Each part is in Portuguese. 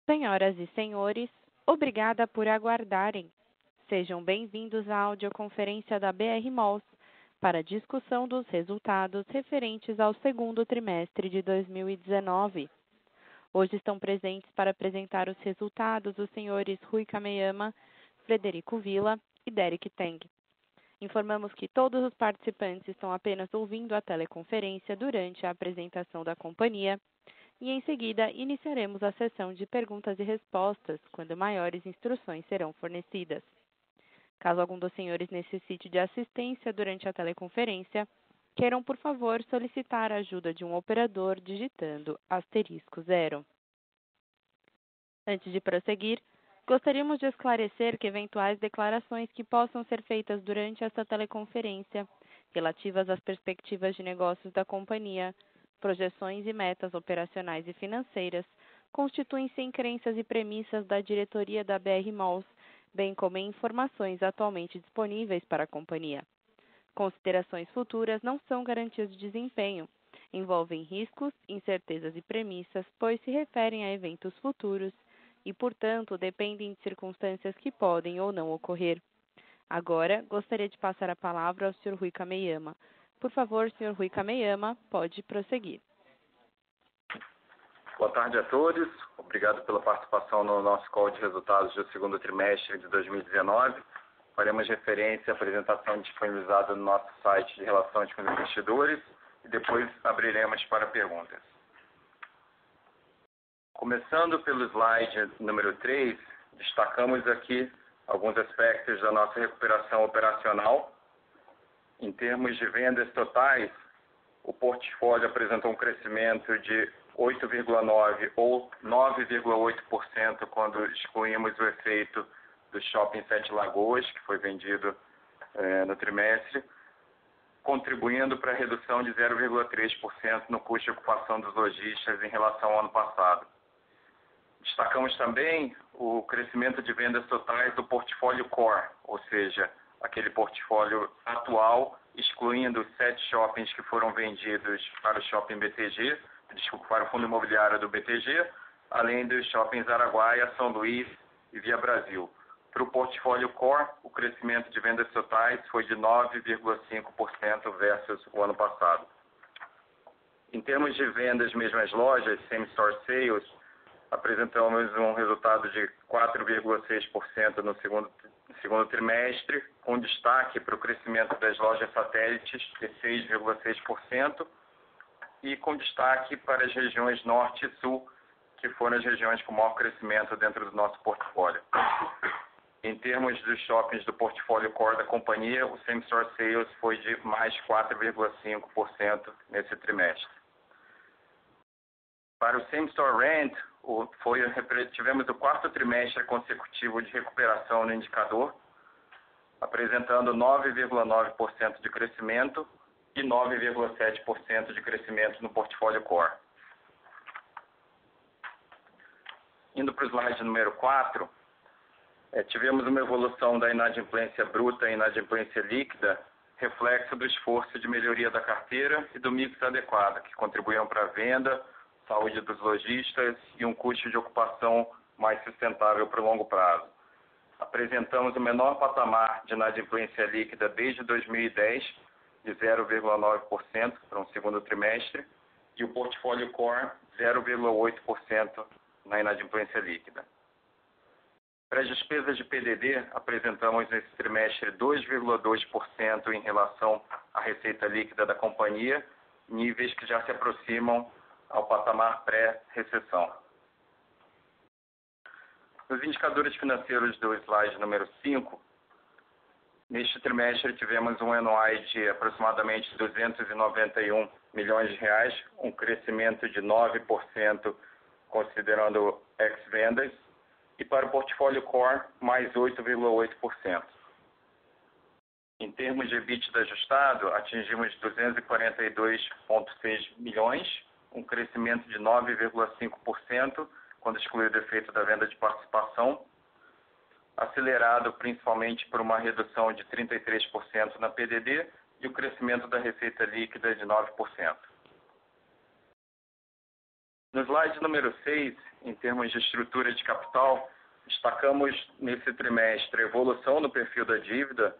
Senhoras e senhores, obrigada por aguardarem. Sejam bem-vindos à audioconferência da BR Malls para a discussão dos resultados referentes ao segundo trimestre de 2019. Hoje estão presentes para apresentar os resultados os senhores Rui Kameyama, Frederico Villa e Derek Teng. Informamos que todos os participantes estão apenas ouvindo a teleconferência durante a apresentação da companhia e, em seguida, iniciaremos a sessão de perguntas e respostas, quando maiores instruções serão fornecidas. Caso algum dos senhores necessite de assistência durante a teleconferência, queiram, por favor, solicitar a ajuda de um operador digitando *0. Antes de prosseguir, gostaríamos de esclarecer que eventuais declarações que possam ser feitas durante esta teleconferência, relativas às perspectivas de negócios da companhia, projeções e metas operacionais e financeiras, constituem-se em crenças e premissas da diretoria da BR Malls, bem como em informações atualmente disponíveis para a companhia. Considerações futuras não são garantias de desempenho, envolvem riscos, incertezas e premissas, pois se referem a eventos futuros e, portanto, dependem de circunstâncias que podem ou não ocorrer. Agora, gostaria de passar a palavra ao Sr. Rui Kameyama. Por favor, Sr. Rui Kameyama, pode prosseguir. Boa tarde a todos. Obrigado pela participação no nosso call de resultados do segundo trimestre de 2019. Faremos referência à apresentação disponibilizada no nosso site de relações com os investidores e depois abriremos para perguntas. Começando pelo slide número 3, destacamos aqui alguns aspectos da nossa recuperação operacional. Em termos de vendas totais, o portfólio apresentou um crescimento de 8,9% ou 9,8% quando excluímos o efeito do Shopping Sete Lagoas, que foi vendido no trimestre, contribuindo para a redução de 0,3% no custo de ocupação dos lojistas em relação ao ano passado. Destacamos também o crescimento de vendas totais do portfólio core, ou seja, aquele portfólio atual, excluindo os 7 shoppings que foram vendidos para o Shopping BTG, para o Fundo Imobiliário do BTG, além dos shoppings Araguaia, São Luís e Via Brasil. Para o portfólio core, o crescimento de vendas totais foi de 9,5% versus o ano passado. Em termos de vendas mesmas lojas, Same Store Sales, apresentamos um resultado de 4,6% no segundo trimestre, com destaque para o crescimento das lojas satélites de 6,6% e com destaque para as regiões Norte e Sul, que foram as regiões com maior crescimento dentro do nosso portfólio. Em termos dos shoppings do portfólio core da companhia, o Same Store Sales foi de mais 4,5% nesse trimestre. Para o Same Store Rent, tivemos o quarto trimestre consecutivo de recuperação no indicador, apresentando 9,9% de crescimento e 9,7% de crescimento no portfólio core. Indo para o slide número 4, tivemos uma evolução da inadimplência bruta e inadimplência líquida, reflexo do esforço de melhoria da carteira e do mix adequado, que contribuíram para a venda, saúde dos lojistas e um custo de ocupação mais sustentável para o longo prazo. Apresentamos o menor patamar de inadimplência líquida desde 2010, de 0,9% para um segundo trimestre, e o portfólio core 0,8% na inadimplência líquida. Para as despesas de PDD, apresentamos nesse trimestre 2,2% em relação à receita líquida da companhia, níveis que já se aproximam ao patamar pré-recessão. Nos indicadores financeiros do slide número 5, neste trimestre tivemos um NOI de aproximadamente R$291 milhões, um crescimento de 9% considerando ex-vendas, e para o portfólio core, mais 8,8%. Em termos de EBITDA ajustado, atingimos 242,6 milhões, um crescimento de 9,5%, quando excluído o efeito da venda de participação, acelerado principalmente por uma redução de 33% na PDD e o crescimento da receita líquida de 9%. No slide número 6, em termos de estrutura de capital, destacamos nesse trimestre a evolução no perfil da dívida,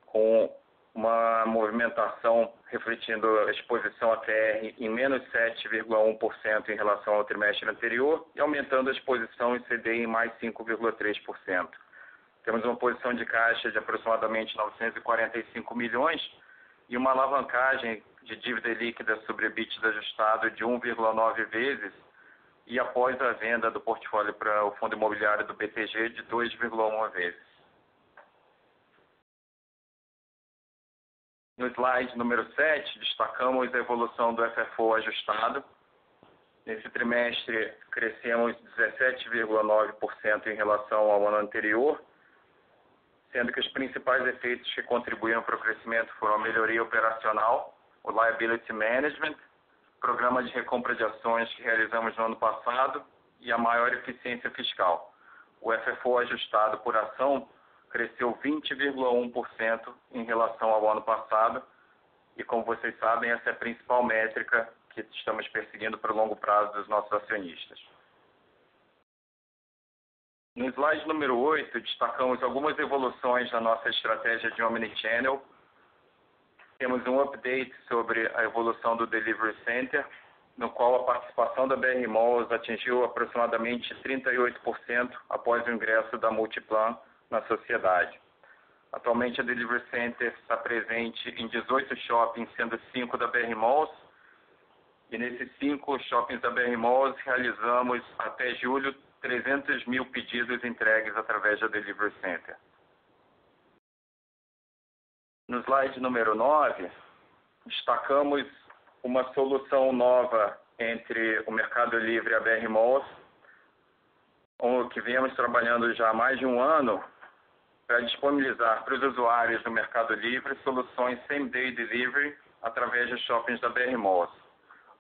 com uma movimentação refletindo a exposição à TR em menos 7,1% em relação ao trimestre anterior e aumentando a exposição em CDI em mais 5,3%. Temos uma posição de caixa de aproximadamente 945 milhões e uma alavancagem de dívida líquida sobre EBITDA ajustado de 1,9 vezes e após a venda do portfólio para o fundo imobiliário do BTG de 2,1 vezes. No slide número 7, destacamos a evolução do FFO ajustado. Nesse trimestre, crescemos 17,9% em relação ao ano anterior, sendo que os principais efeitos que contribuíram para o crescimento foram a melhoria operacional, o liability management, programa de recompra de ações que realizamos no ano passado e a maior eficiência fiscal. O FFO ajustado por ação cresceu 20,1% em relação ao ano passado e, como vocês sabem, essa é a principal métrica que estamos perseguindo para o longo prazo dos nossos acionistas. No slide número 8, destacamos algumas evoluções na nossa estratégia de Omnichannel. Temos um update sobre a evolução do Delivery Center, no qual a participação da BR Malls atingiu aproximadamente 38% após o ingresso da Multiplan na sociedade. Atualmente, a Delivery Center está presente em 18 shoppings, sendo 5 da BR Malls. E nesses 5 shoppings da BR Malls, realizamos, até julho, 300 mil pedidos entregues através da Delivery Center. No slide número 9, destacamos uma solução nova entre o Mercado Livre e a BR Malls, que viemos trabalhando já há mais de um ano, para disponibilizar para os usuários do Mercado Livre soluções same-day delivery através dos shoppings da BR Malls.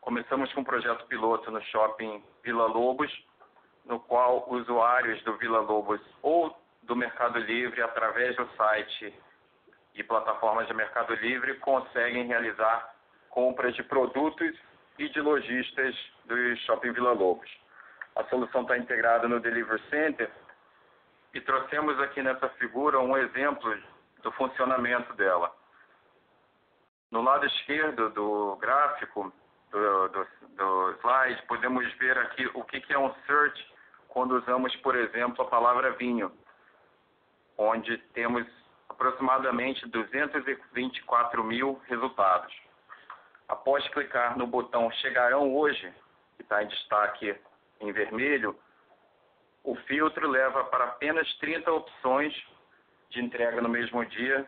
Começamos com um projeto piloto no shopping Vila Lobos, no qual usuários do Vila Lobos ou do Mercado Livre, através do site e plataformas de Mercado Livre, conseguem realizar compras de produtos e de lojistas do shopping Vila Lobos. A solução está integrada no Delivery Center e trouxemos aqui nessa figura um exemplo do funcionamento dela. No lado esquerdo do gráfico, do slide, podemos ver aqui o que é um search quando usamos, por exemplo, a palavra vinho, onde temos aproximadamente 224 mil resultados. Após clicar no botão Chegarão Hoje, que está em destaque em vermelho, o filtro leva para apenas 30 opções de entrega no mesmo dia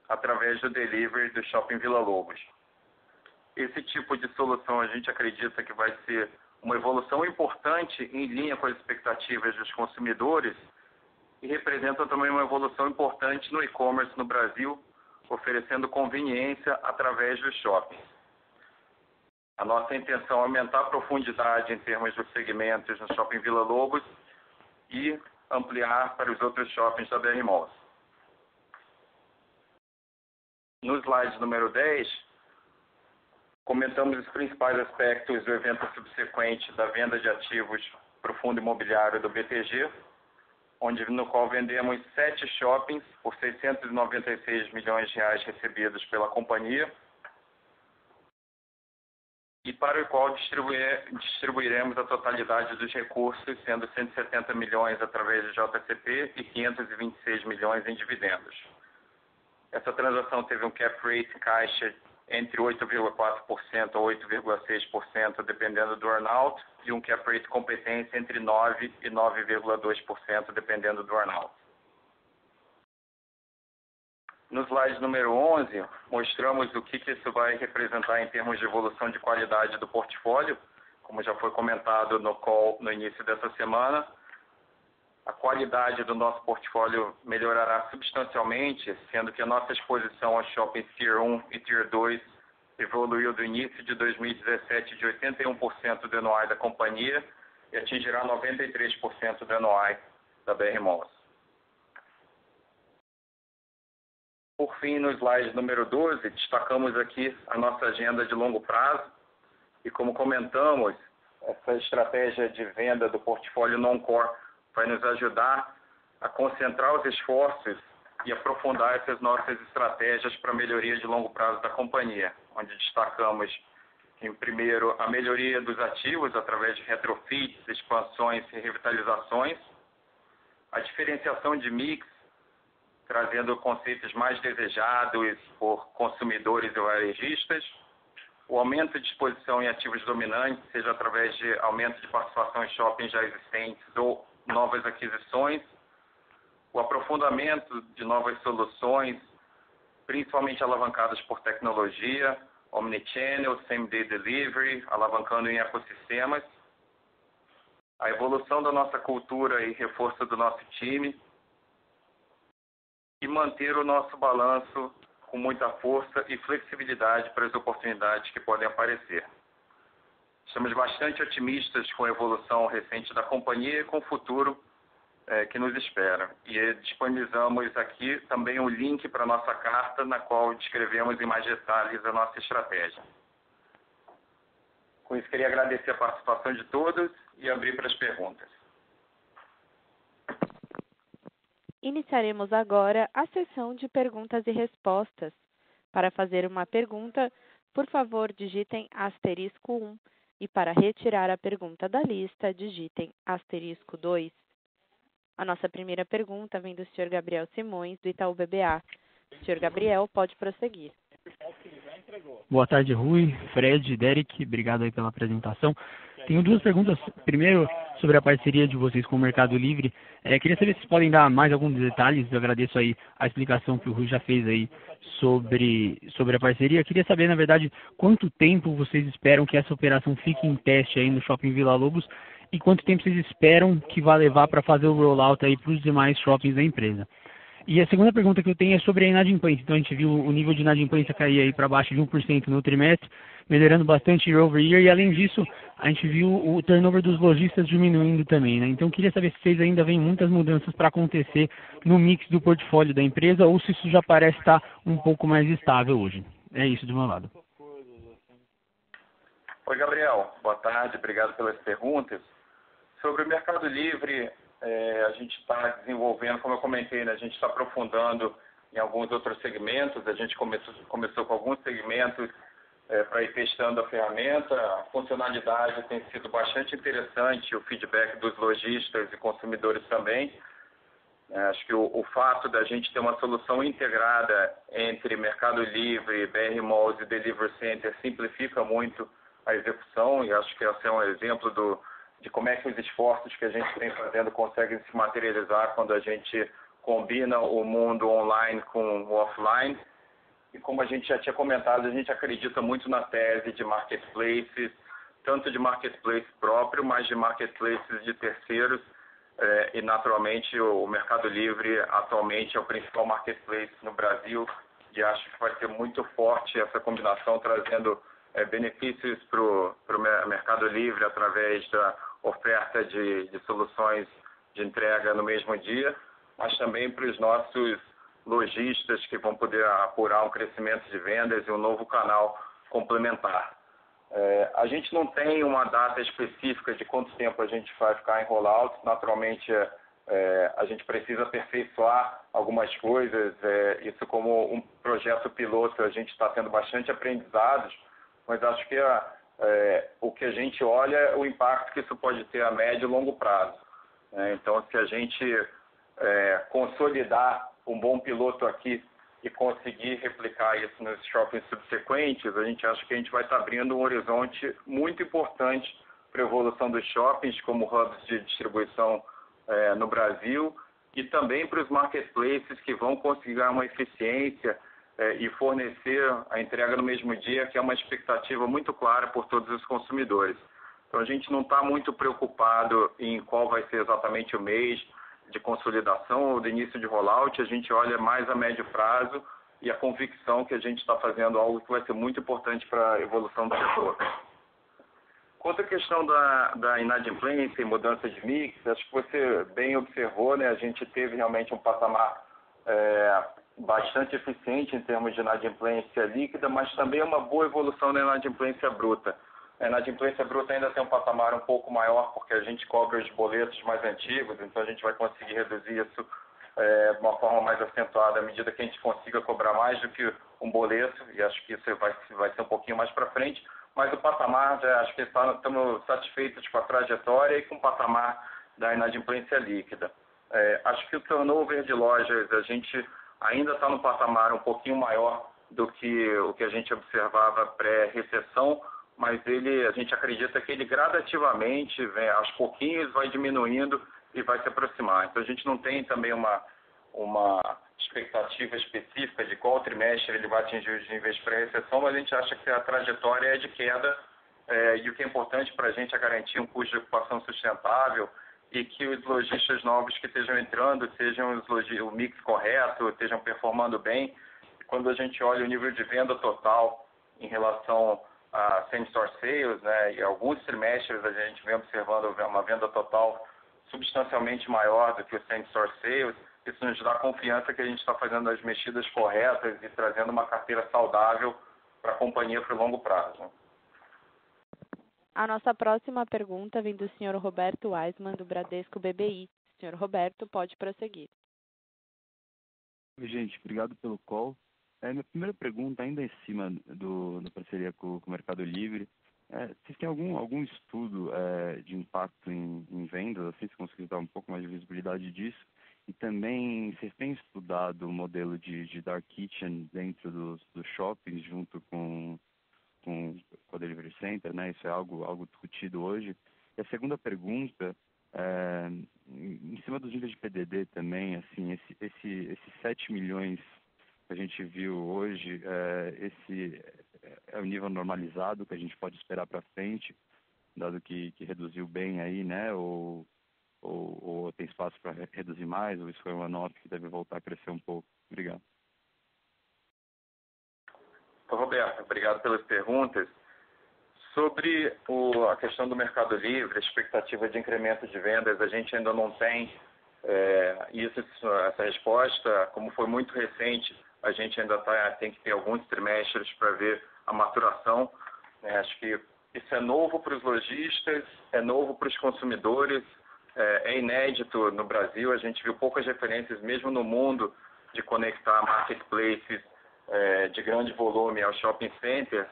através do delivery do Shopping Vila Lobos. Esse tipo de solução a gente acredita que vai ser uma evolução importante em linha com as expectativas dos consumidores e representa também uma evolução importante no e-commerce no Brasil, oferecendo conveniência através dos shoppings. A nossa intenção é aumentar a profundidade em termos dos segmentos no Shopping Vila Lobos e ampliar para os outros shoppings da BR Malls. No slide número 10, comentamos os principais aspectos do evento subsequente da venda de ativos para o fundo imobiliário do BTG, no qual vendemos 7 shoppings por 696 milhões de reais recebidos pela companhia e para o qual distribuiremos a totalidade dos recursos, sendo 170 milhões através do JCP e 526 milhões em dividendos. Essa transação teve um cap rate caixa entre 8,4% a 8,6%, dependendo do earnout, e um cap rate competência entre 9% e 9,2%, dependendo do earnout. No slide número 11, mostramos o que isso vai representar em termos de evolução de qualidade do portfólio, como já foi comentado no call no início dessa semana. A qualidade do nosso portfólio melhorará substancialmente, sendo que a nossa exposição aos shoppings Tier 1 e Tier 2 evoluiu do início de 2017 de 81% do NOI da companhia e atingirá 93% do NOI da BR Malls. Por fim, no slide número 12, destacamos aqui a nossa agenda de longo prazo e, como comentamos, essa estratégia de venda do portfólio non-core vai nos ajudar a concentrar os esforços e aprofundar essas nossas estratégias para a melhoria de longo prazo da companhia, onde destacamos, em primeiro, a melhoria dos ativos através de retrofits, expansões e revitalizações, a diferenciação de mix, trazendo conceitos mais desejados por consumidores e varejistas, o aumento de exposição em ativos dominantes, seja através de aumento de participação em shoppings já existentes ou novas aquisições, o aprofundamento de novas soluções, principalmente alavancadas por tecnologia, omnichannel, same-day delivery, alavancando em ecossistemas, a evolução da nossa cultura e reforço do nosso time, e manter o nosso balanço com muita força e flexibilidade para as oportunidades que podem aparecer. Estamos bastante otimistas com a evolução recente da companhia e com o futuro que nos espera. E disponibilizamos aqui também um link para a nossa carta, na qual descrevemos em mais detalhes a nossa estratégia. Com isso, queria agradecer a participação de todos e abrir para as perguntas. Iniciaremos agora a sessão de perguntas e respostas. Para fazer uma pergunta, por favor, digitem *1 e para retirar a pergunta da lista, digitem *2. A nossa primeira pergunta vem do Sr. Gabriel Simões, do Itaú BBA. Sr. Gabriel, pode prosseguir. Boa tarde, Rui, Fred, Derek, obrigado aí pela apresentação. Tenho duas perguntas. Primeiro, sobre a parceria de vocês com o Mercado Livre. Queria saber se podem dar mais alguns detalhes. Eu agradeço aí a explicação que o Rui já fez aí sobre a parceria. Queria saber, na verdade, quanto tempo vocês esperam que essa operação fique em teste aí no Shopping Vila Lobos e quanto tempo vocês esperam que vai levar para fazer o rollout aí para os demais shoppings da empresa. E a segunda pergunta que eu tenho é sobre a inadimplência. Então, a gente viu o nível de inadimplência cair aí para baixo de 1% no trimestre, melhorando bastante year over year, e além disso, a gente viu o turnover dos lojistas diminuindo também, né? Então, eu queria saber se vocês ainda veem muitas mudanças para acontecer no mix do portfólio da empresa, ou se isso já parece estar um pouco mais estável hoje. É isso do meu lado. Oi, Gabriel. Boa tarde, obrigado pelas perguntas. Sobre o Mercado Livre, a gente está desenvolvendo, como eu comentei, né, a gente está aprofundando em alguns outros segmentos. A gente começou com alguns segmentos para ir testando a ferramenta. A funcionalidade tem sido bastante interessante, o feedback dos lojistas e consumidores também. Acho que o fato da gente ter uma solução integrada entre Mercado Livre, BR Malls e Delivery Center simplifica muito a execução, e acho que esse é um exemplo de como é que os esforços que a gente vem fazendo conseguem se materializar quando a gente combina o mundo online com o offline. E como a gente já tinha comentado, a gente acredita muito na tese de marketplaces, tanto de marketplace próprio, mas de marketplaces de terceiros. E, naturalmente, o Mercado Livre atualmente é o principal marketplace no Brasil, e acho que vai ser muito forte essa combinação, trazendo benefícios para o Mercado Livre através da oferta de soluções de entrega no mesmo dia, mas também para os nossos lojistas que vão poder apurar um crescimento de vendas e um novo canal complementar. A gente não tem uma data específica de quanto tempo a gente vai ficar em rollout. Naturalmente, a gente precisa aperfeiçoar algumas coisas. Isso como um projeto piloto, a gente está tendo bastante aprendizados, mas acho que o que a gente olha é o impacto que isso pode ter a médio e longo prazo. Então, se a gente consolidar um bom piloto aqui e conseguir replicar isso nos shoppings subsequentes, a gente acha que a gente vai estar abrindo um horizonte muito importante para a evolução dos shoppings como hubs de distribuição no Brasil, e também para os marketplaces que vão conseguir uma eficiência e fornecer a entrega no mesmo dia, que é uma expectativa muito clara por todos os consumidores. Então, a gente não está muito preocupado em qual vai ser exatamente o mês de consolidação ou de início de rollout. A gente olha mais a médio prazo e a convicção que a gente está fazendo algo que vai ser muito importante para a evolução do setor. Quanto à questão da inadimplência e mudança de mix, acho que você bem observou, né? A gente teve realmente um patamar bastante eficiente em termos de inadimplência líquida, mas também uma boa evolução na inadimplência bruta. A inadimplência bruta ainda tem um patamar um pouco maior, porque a gente cobra os boletos mais antigos, então a gente vai conseguir reduzir isso de uma forma mais acentuada à medida que a gente consiga cobrar mais do que um boleto, e acho que isso vai ser um pouquinho mais para frente, mas o patamar, já acho que estamos satisfeitos com a trajetória e com o patamar da inadimplência líquida. Acho que o turnover de lojas, a gente ainda está no patamar um pouquinho maior do que o que a gente observava pré-recessão, mas a gente acredita que ele gradativamente, aos pouquinhos, vai diminuindo e vai se aproximar. Então, a gente não tem também uma expectativa específica de qual trimestre ele vai atingir os níveis pré-recessão, mas a gente acha que a trajetória é de queda, e o que é importante para a gente é garantir um custo de ocupação sustentável e que os lojistas novos que estejam entrando sejam o mix correto, estejam performando bem. Quando a gente olha o nível de venda total em relação a same-store sales, né, e alguns trimestres a gente vem observando uma venda total substancialmente maior do que o same-store sales, isso nos dá confiança que a gente está fazendo as mexidas corretas e trazendo uma carteira saudável para a companhia para o longo prazo. A nossa próxima pergunta vem do Sr. Roberto Weisman, do Bradesco BBI. Sr. Roberto, pode prosseguir. Oi, gente. Obrigado pelo call. Minha primeira pergunta, ainda em cima da parceria com o Mercado Livre, vocês têm algum estudo de impacto em vendas, assim, se conseguir dar um pouco mais de visibilidade disso? E também, vocês têm estudado o modelo de Dark Kitchen dentro dos shoppings, junto com a Delivery Center, né? Isso é algo discutido hoje. E a segunda pergunta, em cima dos níveis de PDD também, assim, esses 7 milhões que a gente viu hoje, esse é o nível normalizado que a gente pode esperar para frente, dado que reduziu bem aí, né? Ou tem espaço para reduzir mais, ou isso foi uma nota que deve voltar a crescer um pouco? Obrigado. Roberto, obrigado pelas perguntas. Sobre a questão do Mercado Livre, a expectativa de incremento de vendas, a gente ainda não tem essa resposta. Como foi muito recente, a gente ainda tem que ter alguns trimestres para ver a maturação. Acho que isso é novo para os lojistas, é novo para os consumidores, é inédito no Brasil. A gente viu poucas referências, mesmo no mundo, de conectar marketplaces de grande volume aos shopping centers.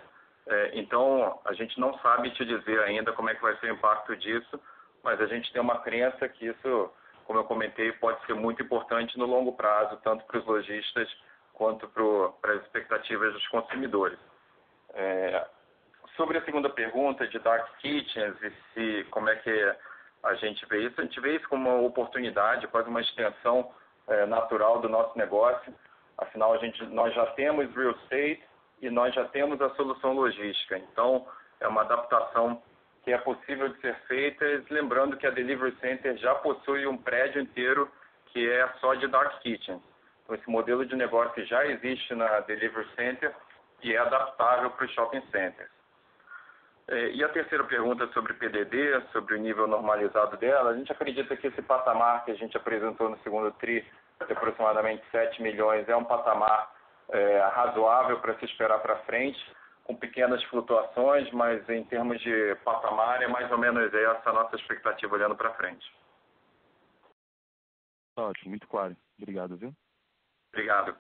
Então, a gente não sabe te dizer ainda como é que vai ser o impacto disso, mas a gente tem uma crença que isso, como eu comentei, pode ser muito importante no longo prazo, tanto para os lojistas quanto para as expectativas dos consumidores. Sobre a segunda pergunta de Dark Kitchens e como é que a gente vê isso como uma oportunidade, quase uma extensão natural do nosso negócio. Afinal, nós já temos real estate e nós já temos a solução logística. Então, é uma adaptação que é possível de ser feita, lembrando que a Delivery Center já possui um prédio inteiro que é só de Dark Kitchen. Então, esse modelo de negócio já existe na Delivery Center e é adaptável para os shopping centers. E a terceira pergunta sobre PDD, sobre o nível normalizado dela, a gente acredita que esse patamar que a gente apresentou no segundo TRI, de aproximadamente 7 milhões, é um patamar razoável para se esperar para frente, com pequenas flutuações, mas em termos de patamar é mais ou menos essa a nossa expectativa olhando para frente. Ótimo, muito claro. Obrigado, viu? Obrigado.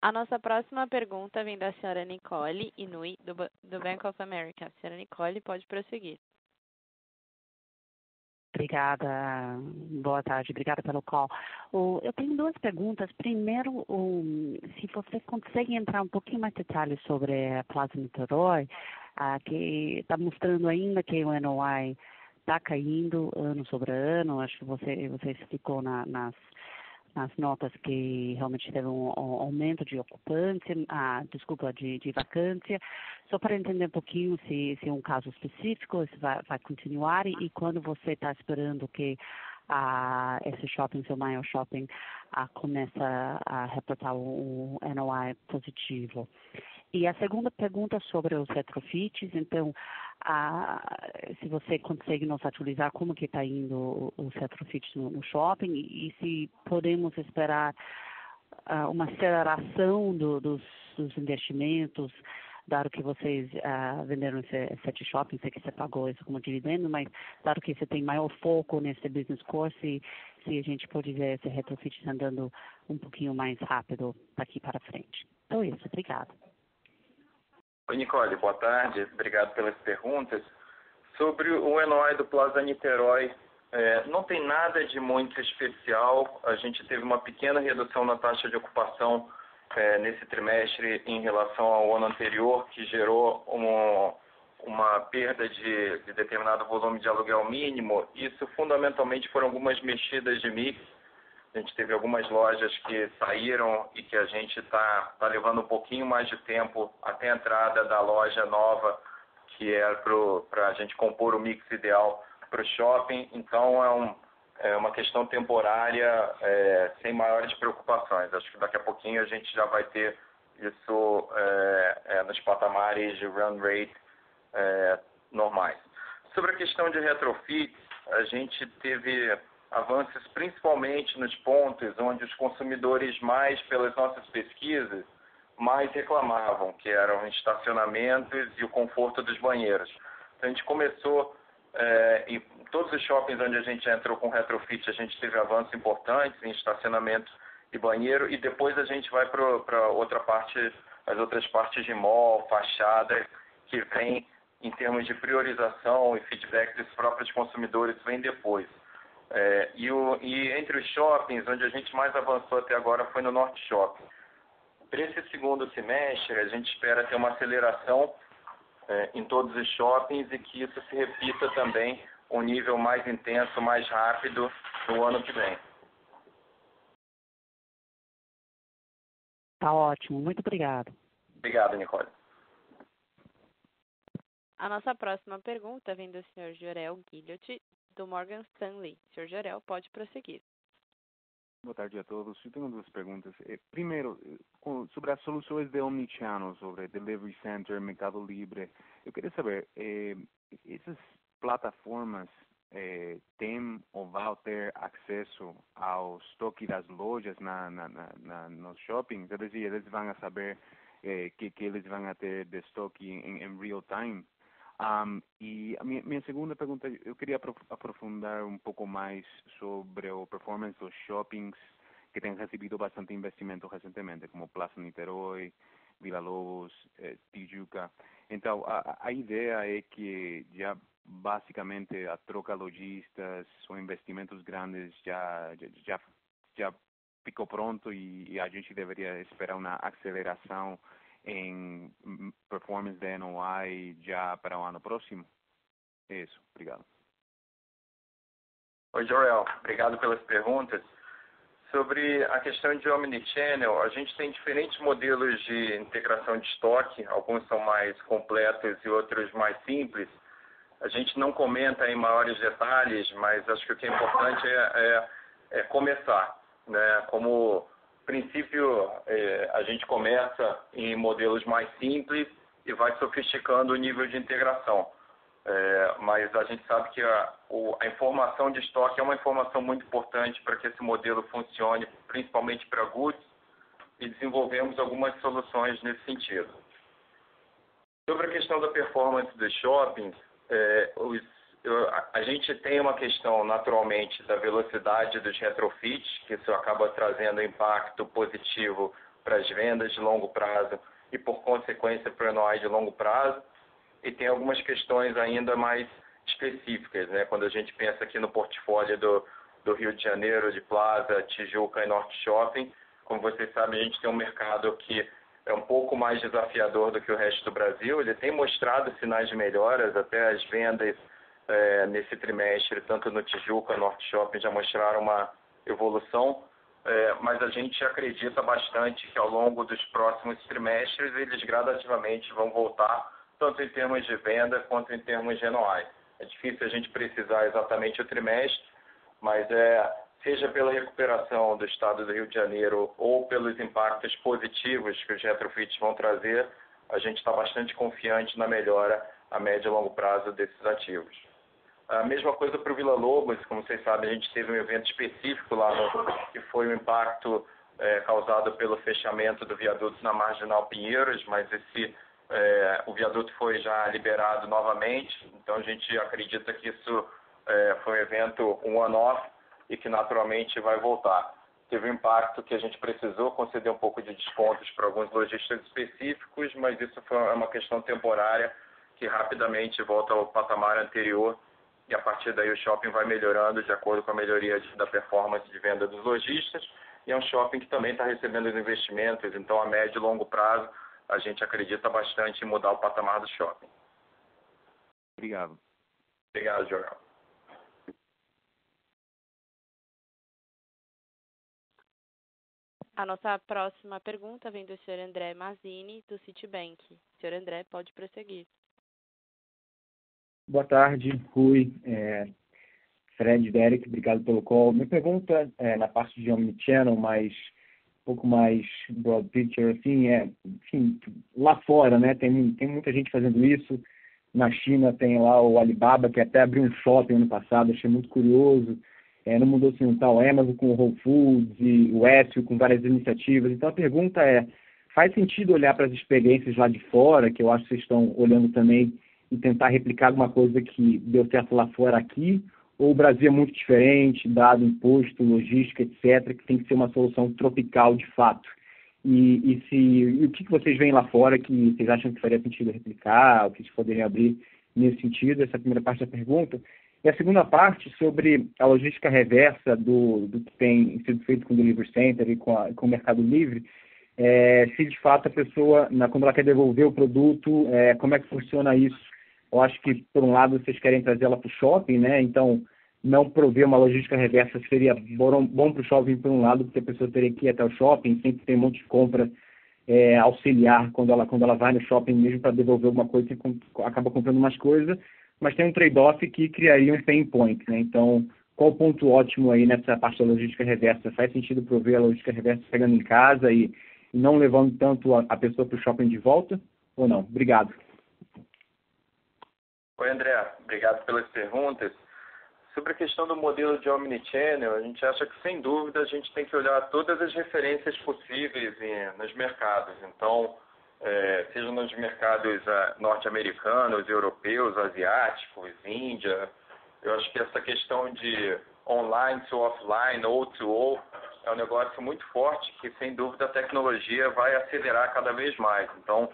A nossa próxima pergunta vem da senhora Nicole Inui, do Bank of America. A senhora Nicole, pode prosseguir. Obrigada, boa tarde, obrigada pelo call. Eu tenho duas perguntas. Primeiro, se você consegue entrar um pouquinho mais em detalhes sobre a Plaza Niterói, que está mostrando ainda que o NOI está caindo ano sobre ano. Acho que você explicou nas notas que realmente teve um aumento de ocupância, de vacância. Só para entender um pouquinho se é um caso específico, se vai continuar e quando você está esperando que esse shopping, seu maior shopping, começa a reportar o NOI positivo. E a segunda pergunta sobre os retrofits, então, se você consegue nos atualizar como que está indo os retrofits no shopping e se podemos esperar uma aceleração dos investimentos dado que vocês venderam 7 shoppings, sei que você pagou isso como dividendo, mas dado que você tem maior foco nesse business course, se a gente pode ver esse retrofit andando um pouquinho mais rápido daqui para frente. Então, isso. Obrigada. Oi, Nicole. Boa tarde. Obrigado pelas perguntas. Sobre o NOI do Plaza Niterói, não tem nada de muito especial. A gente teve uma pequena redução na taxa de ocupação nesse trimestre em relação ao ano anterior, que gerou uma perda de determinado volume de aluguel mínimo. Isso fundamentalmente foram algumas mexidas de mix. A gente teve algumas lojas que saíram e que a gente está levando um pouquinho mais de tempo até a entrada da loja nova, que é para a gente compor o mix ideal para o shopping. Então, é uma questão temporária, sem maiores preocupações. Acho que daqui a pouquinho a gente já vai ter isso nos patamares de run rate normais. Sobre a questão de retrofit, a gente teve avanços principalmente nos pontos onde os consumidores mais, pelas nossas pesquisas, mais reclamavam, que eram estacionamentos e o conforto dos banheiros. Então, a gente começou, em todos os shoppings onde a gente entrou com retrofit, a gente teve avanços importantes em estacionamento e banheiro, e depois a gente vai para as outras partes de mall, fachada, que vem em termos de priorização e feedback dos próprios consumidores, vem depois. E entre os shoppings, onde a gente mais avançou até agora foi no Norte Shopping. Para esse segundo semestre, a gente espera ter uma aceleração em todos os shoppings e que isso se repita também um nível mais intenso, mais rápido no ano que vem. Tá ótimo. Muito obrigado. Obrigado, Nicole. A nossa próxima pergunta vem do Sr. Jorel Guilhot, do Morgan Stanley. Sr. Jorel, pode prosseguir. Boa tarde a todos. Eu tenho duas perguntas. Primeiro, sobre as soluções de omnichannel, sobre Delivery Center, Mercado Livre. Eu queria saber, essas plataformas têm ou vão ter acesso ao estoque das lojas nos shoppings? Quer dizer, eles vão saber que eles vão ter de estoque em real time? E a minha segunda pergunta, eu queria aprofundar um pouco mais sobre a performance dos shoppings que têm recebido bastante investimento recentemente, como Plaza Niterói, Vila Lobos, Tijuca. Então, a ideia é que já basicamente a troca lojistas ou investimentos grandes já ficou pronto e a gente deveria esperar uma aceleração em performance de NOI já para o ano próximo? É isso. Obrigado. Oi, Jorel. Obrigado pelas perguntas. Sobre a questão de omnichannel, a gente tem diferentes modelos de integração de estoque. Alguns são mais completos e outros mais simples. A gente não comenta em maiores detalhes, mas acho que o que é importante é começar, né? Como princípio, a gente começa em modelos mais simples e vai sofisticando o nível de integração. Mas a gente sabe que a informação de estoque é uma informação muito importante para que esse modelo funcione, principalmente para goods, e desenvolvemos algumas soluções nesse sentido. Sobre a questão da performance dos shoppings, a gente tem uma questão, naturalmente, da velocidade dos retrofits, que isso acaba trazendo impacto positivo para as vendas de longo prazo e, por consequência, para o NOI de longo prazo. E tem algumas questões ainda mais específicas, né? Quando a gente pensa aqui no portfólio do Rio de Janeiro, de Plaza, Tijuca e Norte Shopping, como vocês sabem, a gente tem um mercado que é um pouco mais desafiador do que o resto do Brasil. Ele tem mostrado sinais de melhoras, até as vendas nesse trimestre, tanto no Tijuca, Norte Shopping, já mostraram uma evolução, mas a gente acredita bastante que ao longo dos próximos trimestres eles gradativamente vão voltar, tanto em termos de venda quanto em termos de NOI. É difícil a gente precisar exatamente o trimestre, mas seja pela recuperação do estado do Rio de Janeiro ou pelos impactos positivos que os retrofits vão trazer, a gente está bastante confiante na melhora a médio e longo prazo desses ativos. A mesma coisa para o Vila Lobos, como vocês sabem, a gente teve um evento específico lá, que foi o impacto causado pelo fechamento do viaduto na Marginal Pinheiros, mas o viaduto foi já liberado novamente, então a gente acredita que isso foi um evento one-off e que naturalmente vai voltar. Teve um impacto que a gente precisou conceder um pouco de descontos para alguns lojistas específicos, mas isso foi uma questão temporária que rapidamente volta ao patamar anterior e a partir daí o shopping vai melhorando de acordo com a melhoria da performance de venda dos lojistas. E é um shopping que também está recebendo os investimentos, então a médio e longo prazo a gente acredita bastante em mudar o patamar do shopping. Obrigado. Obrigado, Jorel. A nossa próxima pergunta vem do Sr. André Mazzini, do Citibank. Sr. André, pode prosseguir. Boa tarde, Rui, Fred, Derek, obrigado pelo call. Minha pergunta é na parte de Omnichannel, mas um pouco mais broad picture, assim, enfim, lá fora, né, tem muita gente fazendo isso. Na China tem lá o Alibaba, que até abriu um shopping ano passado, achei muito curioso. No mundo ocidental, a Amazon com o Whole Foods e o Écio com várias iniciativas. Então a pergunta é, faz sentido olhar para as experiências lá de fora, que eu acho que vocês estão olhando também, e tentar replicar alguma coisa que deu certo lá fora aqui? Ou o Brasil é muito diferente, dado imposto, logística, etc., que tem que ser uma solução tropical de fato? E o que vocês veem lá fora que vocês acham que faria sentido replicar, ou que vocês poderiam abrir nesse sentido? Essa é a primeira parte da pergunta. E a segunda parte, sobre a logística reversa do que tem sido feito com o Delivery Center e com o Mercado Livre, se de fato a pessoa, quando ela quer devolver o produto, como é que funciona isso? Eu acho que, por um lado, vocês querem trazer ela para o shopping, né? Então, não prover uma logística reversa seria bom para o shopping, por um lado, porque a pessoa teria que ir até o shopping, sempre tem um monte de compra auxiliar quando ela vai no shopping mesmo para devolver alguma coisa e acaba comprando umas coisas, mas tem um trade-off que criaria um pain point, né? Então, qual o ponto ótimo aí nessa parte da logística reversa? Faz sentido prover a logística reversa pegando em casa e não levando tanto a pessoa para o shopping de volta, ou não? Obrigado. Oi, André. Obrigado pelas perguntas. Sobre a questão do modelo de Omnichannel, a gente acha que, sem dúvida, a gente tem que olhar todas as referências possíveis nos mercados. Então, seja nos mercados norte-americanos, europeus, asiáticos, Índia. Eu acho que essa questão de online to offline, O2O, é um negócio muito forte que, sem dúvida, a tecnologia vai acelerar cada vez mais. Então,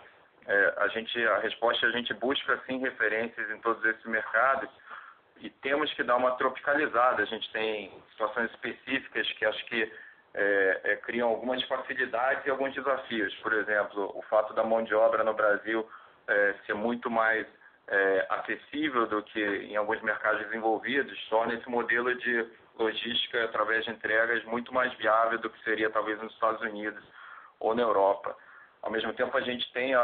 a resposta, a gente busca, sim, referências em todos esses mercados e temos que dar uma tropicalizada. A gente tem situações específicas que acho que criam algumas facilidades e alguns desafios. Por exemplo, o fato da mão de obra no Brasil ser muito mais acessível do que em alguns mercados desenvolvidos, torna esse modelo de logística através de entregas muito mais viável do que seria talvez nos Estados Unidos ou na Europa. Ao mesmo tempo, a gente tem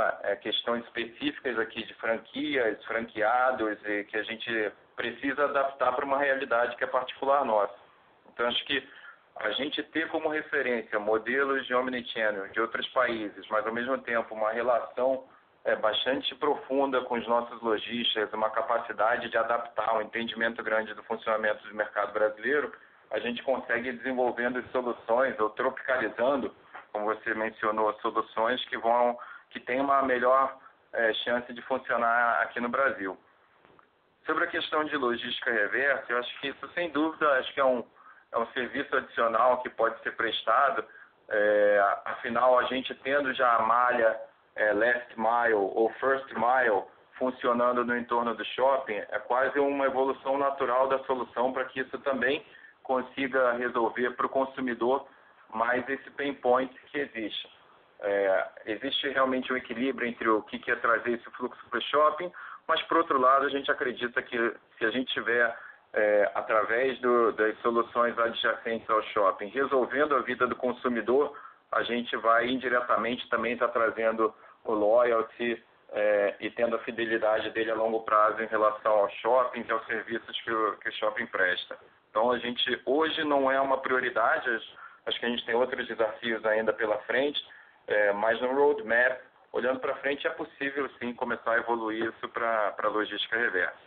questões específicas aqui de franquias, franqueados, e que a gente precisa adaptar para uma realidade que é particular nossa. Então, acho que a gente ter como referência modelos de omnichannel de outros países, mas ao mesmo tempo uma relação bastante profunda com os nossos lojistas, uma capacidade de adaptar, um entendimento grande do funcionamento do mercado brasileiro, a gente consegue ir desenvolvendo soluções ou tropicalizando, como você mencionou, soluções que têm uma melhor chance de funcionar aqui no Brasil. Sobre a questão de logística reversa, eu acho que isso, sem dúvida, acho que é um serviço adicional que pode ser prestado. Afinal, a gente tendo já a malha last mile ou first mile funcionando no entorno do shopping, é quase uma evolução natural da solução para que isso também consiga resolver para o consumidor mais esse pain point que existe. Existe realmente um equilíbrio entre o que é trazer esse fluxo para o shopping, mas, por outro lado, a gente acredita que se a gente tiver, através das soluções adjacentes ao shopping, resolvendo a vida do consumidor, a gente vai indiretamente também estar trazendo o loyalty e tendo a fidelidade dele a longo prazo em relação aos shoppings e aos serviços que o shopping presta. Então, a gente hoje não é uma prioridade, acho que a gente tem outros desafios ainda pela frente, mas no roadmap, olhando para frente, é possível sim começar a evoluir isso para a logística reversa.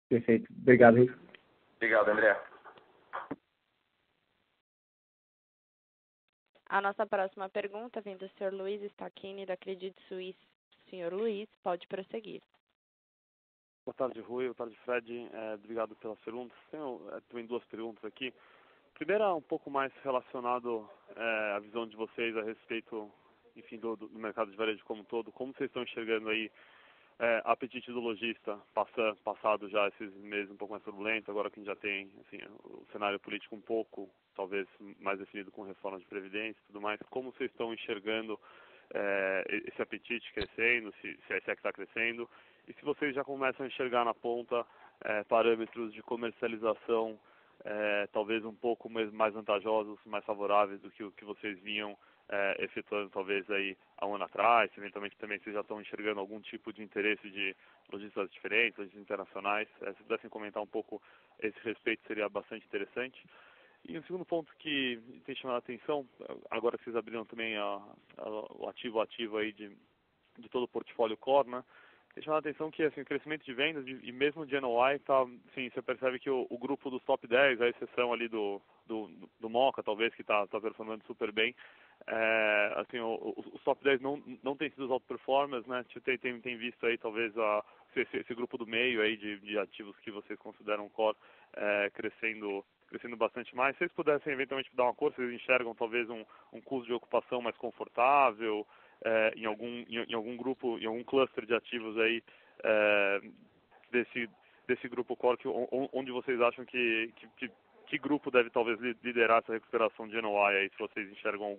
Perfeito. Obrigado, Rico. Obrigado, André. A nossa próxima pergunta vem do Sr. Luiz Stacchini, da Credit Suisse. Senhor Luiz, pode prosseguir. Boa tarde, Rui. Boa tarde, Fred. Obrigado pelas perguntas. Tenho também duas perguntas aqui. Primeira, um pouco mais relacionado à visão de vocês a respeito, enfim, do mercado de varejo como um todo. Como vocês estão enxergando aí apetite do lojista, passado já esses meses um pouco mais turbulentos, agora que a gente já tem, assim, o cenário político um pouco, talvez, mais definido com reforma de previdência e tudo mais. Como vocês estão enxergando esse apetite crescendo, se é que está crescendo, e se vocês já começam a enxergar na ponta parâmetros de comercialização talvez um pouco mais vantajosos, mais favoráveis do que o que vocês vinham efetuando talvez aí há um ano atrás, eventualmente também vocês já estão enxergando algum tipo de interesse de lojistas diferentes, lojistas internacionais. Se pudessem comentar um pouco esse respeito, seria bastante interessante. E um segundo ponto que tem chamado a atenção, agora que vocês abriram também o ativo aí de todo o portfólio core, né? Tem chamado a atenção que assim, o crescimento de vendas e mesmo de NOI, assim, você percebe que o grupo dos top 10, a exceção ali do Moca, talvez, que está performando super bem, assim, os top 10 não tem sido os outperformers, né? Tem visto aí talvez esse grupo do meio aí de ativos que vocês consideram core crescendo bastante mais. Se vocês pudessem eventualmente dar uma cor, vocês enxergam talvez um custo de ocupação mais confortável em algum grupo, em algum cluster de ativos aí desse grupo core, onde vocês acham que grupo deve talvez liderar essa recuperação de NOI aí, se vocês enxergam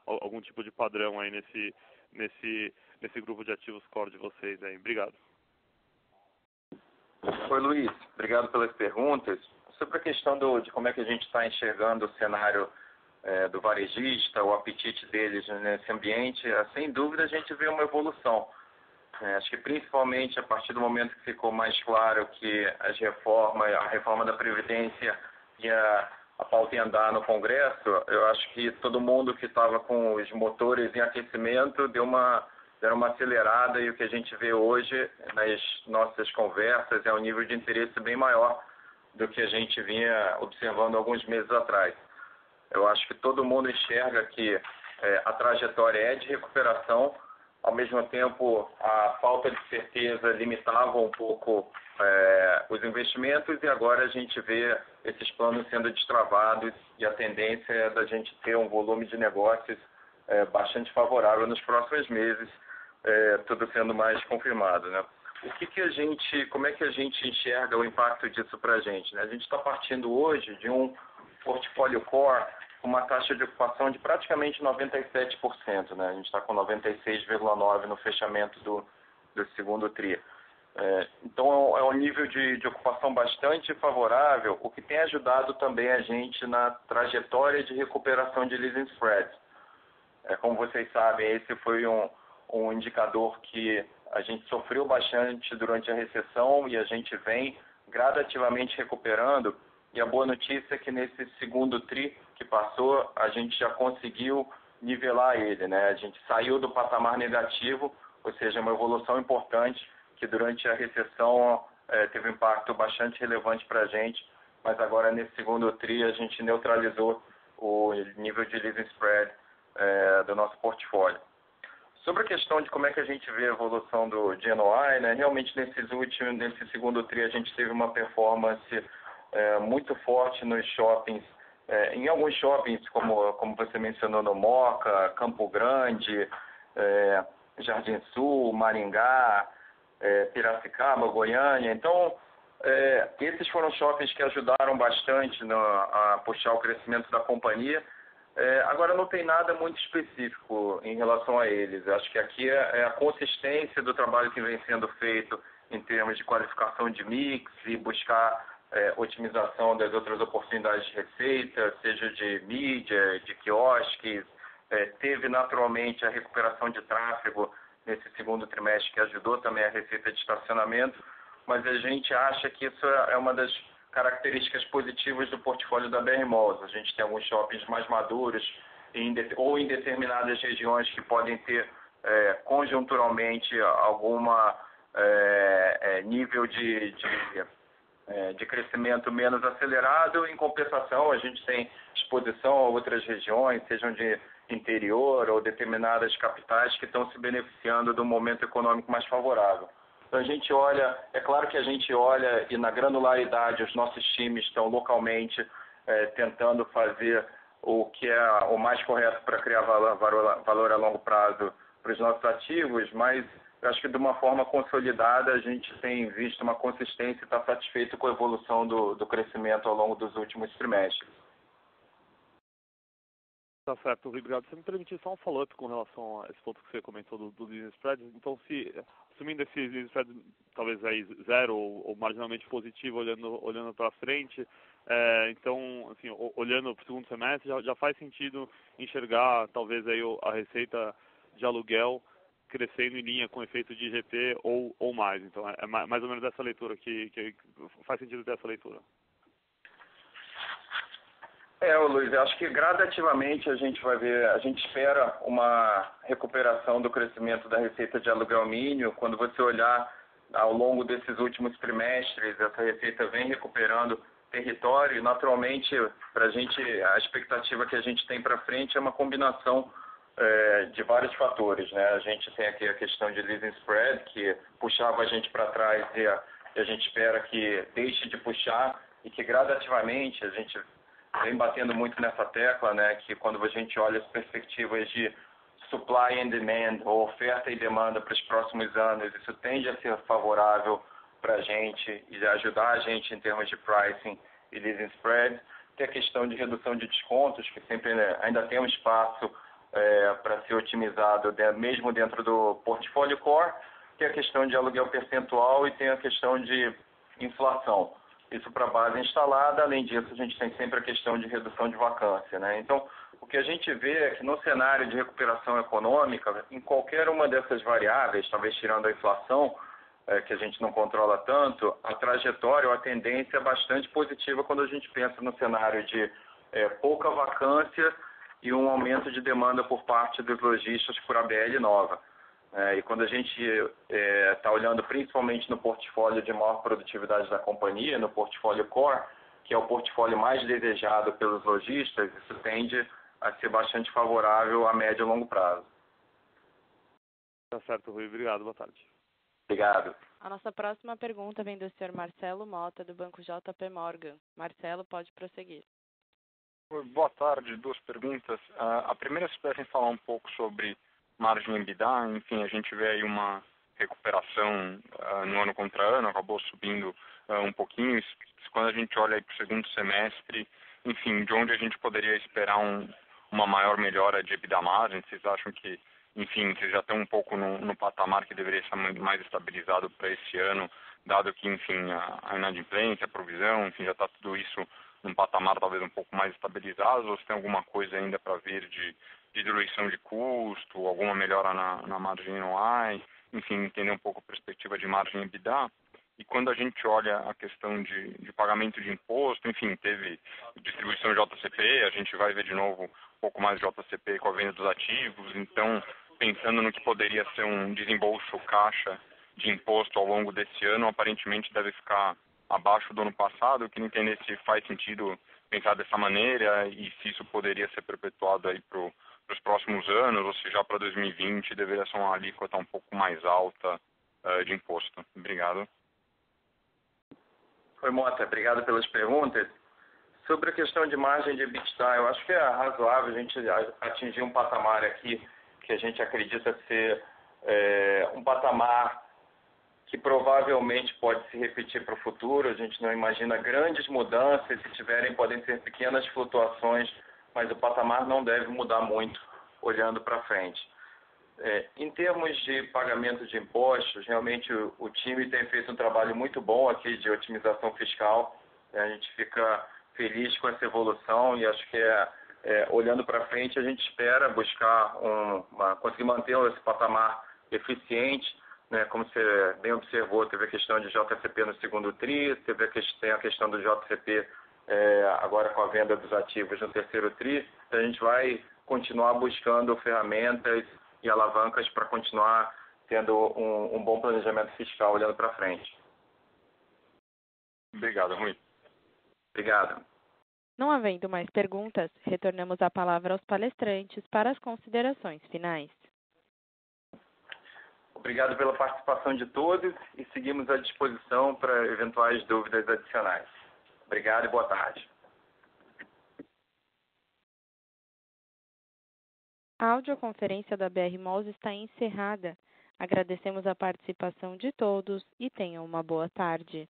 algum tipo de padrão aí nesse grupo de ativos core de vocês aí. Obrigado. Oi, Luiz. Obrigado pelas perguntas. Sobre a questão de como é que a gente está enxergando o cenário do varejista, o apetite deles nesse ambiente, sem dúvida a gente vê uma evolução. Acho que principalmente a partir do momento que ficou mais claro que a reforma da Previdência e a pauta em andar no Congresso, eu acho que todo mundo que estava com os motores em aquecimento deram uma acelerada, e o que a gente vê hoje nas nossas conversas é um nível de interesse bem maior do que a gente vinha observando alguns meses atrás. Eu acho que todo mundo enxerga que a trajetória é de recuperação, ao mesmo tempo a falta de certeza limitava um pouco os investimentos, e agora a gente vê esses planos sendo destravados e a tendência é da gente ter um volume de negócios bastante favorável nos próximos meses, tudo sendo mais confirmado, né? Como é que a gente enxerga o impacto disso para a gente, né? A gente está partindo hoje de um portfólio core com uma taxa de ocupação de praticamente 97%, né? A gente está com 96,9% no fechamento do segundo TRI. Então é um nível de ocupação bastante favorável, o que tem ajudado também a gente na trajetória de recuperação de leasing spreads. Como vocês sabem, esse foi um indicador que a gente sofreu bastante durante a recessão e a gente vem gradativamente recuperando. E a boa notícia é que nesse segundo TRI que passou, a gente já conseguiu nivelar ele, né? A gente saiu do patamar negativo, ou seja, uma evolução importante que durante a recessão teve um impacto bastante relevante para a gente, mas agora nesse segundo TRI a gente neutralizou o nível de leasing spread do nosso portfólio. Sobre a questão de como é que a gente vê a evolução de NOI, né? Realmente nesse segundo TRI a gente teve uma performance muito forte nos shoppings, em alguns shoppings, como você mencionou, no Moca, Campo Grande, Jardim Sul, Maringá, Piracicaba, Goiânia. Então, esses foram shoppings que ajudaram bastante a puxar o crescimento da companhia. Agora, não tem nada muito específico em relação a eles. Acho que aqui é a consistência do trabalho que vem sendo feito em termos de qualificação de mix e buscar otimização das outras oportunidades de receita, seja de mídia, de quiosques. Teve naturalmente a recuperação de tráfego nesse segundo trimestre, que ajudou também a receita de estacionamento, mas a gente acha que isso é uma das características positivas do portfólio da BR Malls. A gente tem alguns shoppings mais maduros ou em determinadas regiões que podem ter conjunturalmente alguma nível de de crescimento menos acelerado. Em compensação, a gente tem exposição a outras regiões, sejam de interior ou determinadas capitais que estão se beneficiando de um momento econômico mais favorável. Então a gente olha, é claro que a gente olha e na granularidade os nossos times estão localmente tentando fazer o que é o mais correto para criar valor a longo prazo para os nossos ativos, mas eu acho que de uma forma consolidada a gente tem visto uma consistência e está satisfeito com a evolução do crescimento ao longo dos últimos trimestres. Tá certo, obrigado. Se me permitir só um follow-up com relação a esse ponto que você comentou do leasing spread, então assumindo esse leasing spread talvez aí zero ou marginalmente positivo olhando para frente, então assim, olhando para o segundo semestre já faz sentido enxergar talvez aí a receita de aluguel crescendo em linha com efeito de IGP ou mais. Então é mais ou menos essa leitura que faz sentido ter essa leitura. Luiz, eu acho que gradativamente a gente vai ver, a gente espera uma recuperação do crescimento da receita de aluguel mínimo. Quando você olhar ao longo desses últimos trimestres, essa receita vem recuperando território e naturalmente para a gente, a expectativa que a gente tem para frente é uma combinação de vários fatores, né? A gente tem aqui a questão de leasing spread, que puxava a gente para trás e a gente espera que deixe de puxar e que gradativamente a gente vem batendo muito nessa tecla, né, que quando a gente olha as perspectivas de supply and demand, ou oferta e demanda para os próximos anos, isso tende a ser favorável para a gente e ajudar a gente em termos de pricing e leasing spread. Tem a questão de redução de descontos, que sempre ainda tem um espaço para ser otimizado mesmo dentro do portfólio core. Tem a questão de aluguel percentual e tem a questão de inflação. Isso para a base instalada. Além disso, a gente tem sempre a questão de redução de vacância, né? Então, o que a gente vê é que no cenário de recuperação econômica, em qualquer uma dessas variáveis, talvez tirando a inflação, que a gente não controla tanto, a trajetória ou a tendência é bastante positiva quando a gente pensa no cenário de pouca vacância e um aumento de demanda por parte dos lojistas por ABL nova. E quando a gente está olhando principalmente no portfólio de maior produtividade da companhia, no portfólio core, que é o portfólio mais desejado pelos lojistas, isso tende a ser bastante favorável a médio e longo prazo. Tá certo, Rui. Obrigado. Boa tarde. Obrigado. A nossa próxima pergunta vem do Sr. Marcelo Mota, do Banco JP Morgan. Marcelo, pode prosseguir. Boa tarde. Duas perguntas. A primeira, se pudessem falar um pouco sobre margem EBITDA. Enfim, a gente vê aí uma recuperação no ano contra ano, acabou subindo um pouquinho. Quando a gente olha para o segundo semestre, enfim, de onde a gente poderia esperar uma maior melhora de EBITDA margem? Vocês acham que, enfim, vocês já estão um pouco no patamar que deveria ser mais estabilizado para esse ano, dado que, enfim, a inadimplência, a provisão, enfim, já está tudo isso num patamar talvez um pouco mais estabilizado, ou se tem alguma coisa ainda para vir de diluição de custo, alguma melhora na margem NOI, enfim, entender um pouco a perspectiva de margem EBITDA. E quando a gente olha a questão de pagamento de imposto, enfim, teve distribuição de JCP, a gente vai ver de novo um pouco mais de JCP com a venda dos ativos, então, pensando no que poderia ser um desembolso caixa de imposto ao longo desse ano, aparentemente deve ficar abaixo do ano passado. Eu queria entender se faz sentido pensar dessa maneira e se isso poderia ser perpetuado aí para os próximos anos, ou se já para 2020 deveria ser uma alíquota um pouco mais alta de imposto. Obrigado. Oi, Mota, obrigado pelas perguntas. Sobre a questão de margem de EBITDA, eu acho que é razoável a gente atingir um patamar aqui que a gente acredita ser um patamar que provavelmente pode se repetir para o futuro. A gente não imagina grandes mudanças, se tiverem podem ser pequenas flutuações, mas o patamar não deve mudar muito olhando para frente. Em termos de pagamento de impostos, realmente o time tem feito um trabalho muito bom aqui de otimização fiscal. A gente fica feliz com essa evolução e acho que olhando para frente a gente espera buscar conseguir manter esse patamar eficiente, né? Como você bem observou, teve a questão de JCP no segundo tri, tem a questão do JCP agora com a venda dos ativos no terceiro tri. Então a gente vai continuar buscando ferramentas e alavancas para continuar tendo um bom planejamento fiscal olhando para frente. Obrigado, Rui. Obrigado. Não havendo mais perguntas, retornamos a palavra aos palestrantes para as considerações finais. Obrigado pela participação de todos e seguimos à disposição para eventuais dúvidas adicionais. Obrigado e boa tarde. A audioconferência da BR Malls está encerrada. Agradecemos a participação de todos e tenham uma boa tarde.